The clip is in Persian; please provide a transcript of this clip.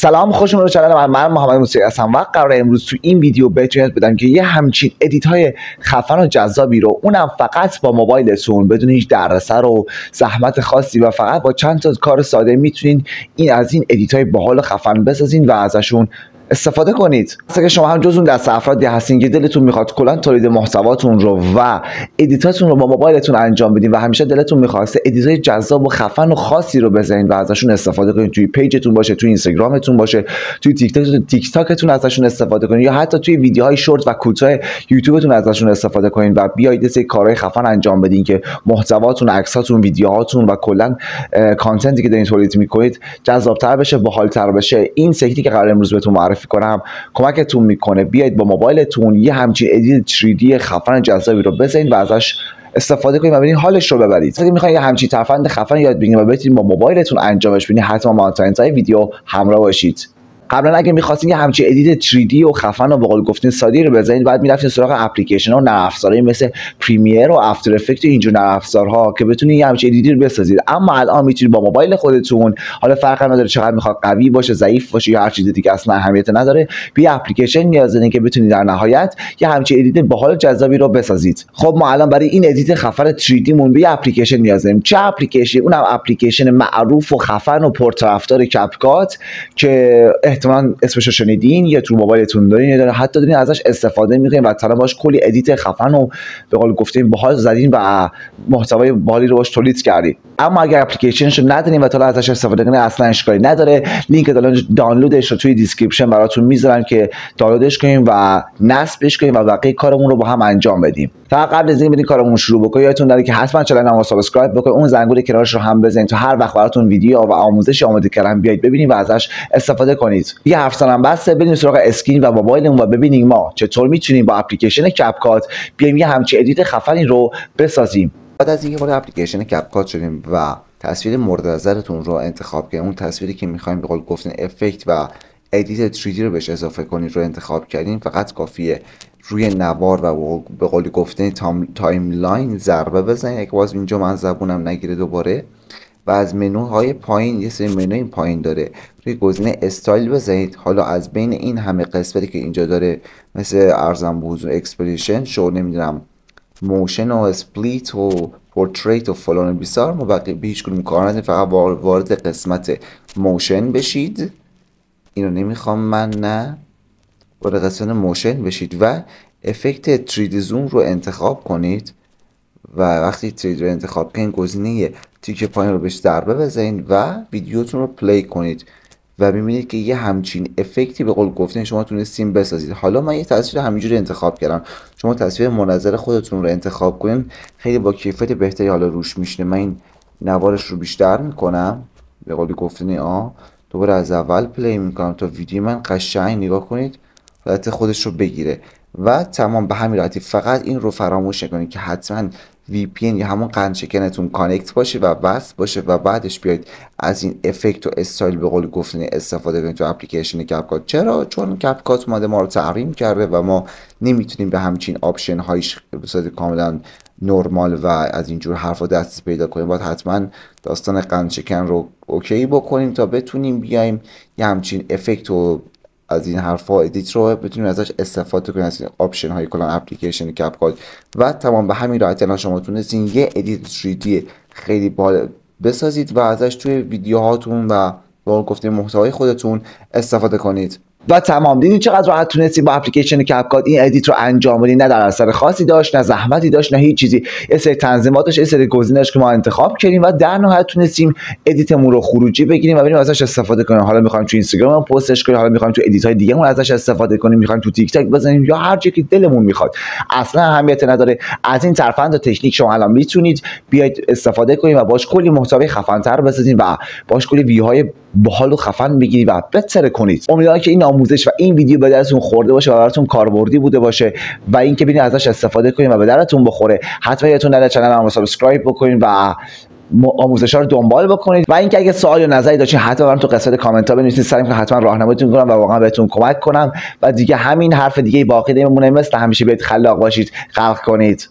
سلام، خوش اومدید به کانال من محمد موسوی هستم و قراره امروز تو این ویدیو بهتون یاد بدم که یه همچین ادیت های خفن و جذابی رو اونم فقط با موبایلتون بدون هیچ دردسر و زحمت خاصی و فقط با چند تا کار ساده میتونین از این ادیت های باحال و خفن بسازین و ازشون استفاده کنید. اگه شما هم جز اون دسته افرادی هستین که دلتون میخواد کلا تولید محتواتون رو و ادیتاتون رو با موبایلتون انجام بدین و همیشه دلتون میخواسته ادیتای جذاب و خفن و خاصی رو بزنید و ازشون استفاده کنید، توی پیجتون باشه، توی اینستاگرامتون باشه، توی تیک تاکتون ازشون استفاده کنید یا حتی توی ویدیوهای شورت و کوتاه یوتیوبتون ازشون استفاده کنید و بیاید سری کارهای خفن انجام بدین که محتواتون، عکساتون، ویدیوهاتون و کلا کانتنتی که دارین تولید میکنید جذاب‌تر بشه، باحال‌تر بشه. این تکنیکی که قرار امروز بهتون معرفی کنم کمکتون میکنه بیاید با موبایلتون یه همچین ادیت 3D خفن جذابی رو بزنید و ازش استفاده کنید و ببینید حالش رو ببرید. اگه میخواید یه همچین ترفند خفن یاد بگیرید و بتونید با موبایلتون انجامش بدید، حتما با تا ویدیو همراه باشید. قبلا اگه می‌خواستین یه همچین ادیت 3D و خفن و به قول گفتین ساده رو بزنید، بعد می‌رفتین سراغ اپلیکیشن و نرم افزارهایی مثل پریمیر و افتر افکت و اینجور نرم افزارها که بتونید یه همچین ادیتی رو بسازید. اما الان میتونید با موبایل خودتون، حالا فرق نداره چقدر میخواد قوی باشه، ضعیف باشه یا هر چیز دیگه، اصلا اهمیت نداره، به اپلیکیشن نیاز دارین که بتونید در نهایت یه همچین ادیت باحال جذابی رو بسازید. خب ما الان برای این ادیت خفن 3D مون به یه اپلیکیشن نیاز داریم. چه اپلیکیشنی؟ اونم اپلیکیشن معروف و خفن و پرطرفدار کپکات که احتمالاً اسمش شنیدین یا تو موبایلتون دارین یا حتی دارین ازش استفاده میکنین و طرف باش کلی ادیت خفن و به قول گفتیم باحال زدین و محتوای باحالی رو باش تولید کردین. اما اگر اپلیکیشنش رو ندارین و تا ازش استفاده کنین اصلا اشکالی نداره. لینک دانلودش رو توی دیسکریپشن براتون میذارم که دانلودش کنین و نصبش کنین و بقیه کارمون رو با هم انجام بدیم. تا قبل از اینکه برین کارمون شروع بکنید یادتون نره که حتما کانال رو سابسکرایب بکنید، اون زنگوله کنارش رو هم بزنید تا هر وقت براتون ویدیو و آموزشی آماده کردم بیاید ببینید و ازش استفاده کنید. یه حرف زدم بس، بریم سراغ اسکرین و موبایلمون و ببینیم ما چطور میتونیم با اپلیکیشن کپکات بیایم یه همچین ادیت خفنی رو بسازیم. بعد از اینکه وارد اپلیکیشن کپکات شدیم و تصویر مورد نظرتون رو انتخاب کردیم، اون تصویری که می‌خوایم به قول گفتن افکت و ادیت 3D رو بهش اضافه کنید رو انتخاب کردیم، فقط کافیه روی نوار و به قول گفتن تایملاین ضربه بزنید. اگه باز اینجا من زبونم نگیره دوباره، و از منوهای پایین یه سری منوی این پایین داره، روی گزینه استایل بزنید. حالا از بین این همه قسمتی که اینجا داره مثل ارزم به حضور اکسپریشن شو، نمیدونم موشن و اسپلیت و پورتریت و فلان بیسار، ما بقیه به هیچ کدوم کار نداریم، فقط وارد قسمت موشن بشید. اینو نمیخوام من، نه، وارد قسمت موشن بشید و افکت 3D زوم رو انتخاب کنید و وقتی 3D رو انتخاب کنید گزینه تیک پایین رو بهش ضربه بزنید و ویدیوتون رو پلی کنید و میبینید که یه همچین افکتی به قول گفتن شما تونستین بسازید. حالا من یه تصویر همینجوری انتخاب کردم، شما تصویر منظر خودتون رو انتخاب کنین، خیلی با کیفیت بهتری حالا روش میشینه. من این نوارش رو بیشتر میکنم به قول گفتن دوباره از اول پلی میکنم تا ویدیو من قشنگ نگاه کنید حالت خودش رو بگیره و تمام. به همین راحتی فقط این رو فراموش نکنید که حتما VPN یا همون قند شکنتون کانکت باشه و وصل باشه و بعدش بیاید از این افکت و استایل به قول گفتن استفاده کنید تو اپلیکیشن کپکات. چرا؟ چون کپکات اومده ما رو تحریم کرده و ما نمیتونیم به همچین آپشن هایش به صورت کاملا نرمال و از اینجور حرفا دسترسی پیدا کنیم. باید حتما داستان قند شکن رو اوکی بکنیم تا بتونیم بیایم یه همچین افکت و از این حرفا ادیت رو بتونیم ازش استفاده کنیم، از این آپشن های کلا اپلیکیشن کپکات و تمام. به همین راحتی الان شما تونستین یه ادیت 3D خیلی باحال بسازید و ازش توی ویدیوهاتون و با گفتن محتوای خودتون استفاده کنید. و تمام. دیدین چقدر راحت تونستیم با اپلیکیشن کپکات این ادیت رو انجام بدیم؟ نه در اثر خاصی داشت، نه زحمتی داشت، نه هیچ چیزی. یه سری تنظیمات داشت، یه سری گزینه‌اش که ما انتخاب کردیم و در نهایت تونستیم ادیتمون رو خروجی بگیریم و بریم ازش استفاده کنیم. حالا می‌خوایم تو اینستاگرام پستش کنیم، حالا می‌خوایم تو ادیت‌های دیگه‌مون ازش استفاده کنیم، می‌خوایم تو تیک تاک بزنیم یا هر جایی که دلمون می‌خواد، اصلا اهمیت نداره. از این ترفند و تکنیک شما الان میتونید بیاید استفاده کنید و باش کلی محتوای خفن‌تر بسازید و باش کلی ویوهای باحال و خفن بگیرید و بهتر کنید. امیدوارم که این آموزش و این ویدیو به درتون خورده باشه و براتون کاربردی بوده باشه و اینکه ببینید ازش استفاده کنید و به درتون بخوره. حتما یادتون نره کانال رو سابسکرایب بکنید و آموزش‌ها رو دنبال بکنید و اینکه اگه سوال یا نظری داشتین حتما برام تو قسمت کامنت ها بنویسید، سعی می‌کنم حتما راهنماییتون کنم و واقعا بهتون کمک کنم. و دیگه همین حرف دیگه باقی نمیمونه، مثل همیشه بیاید خلاق باشید، خلق کنید.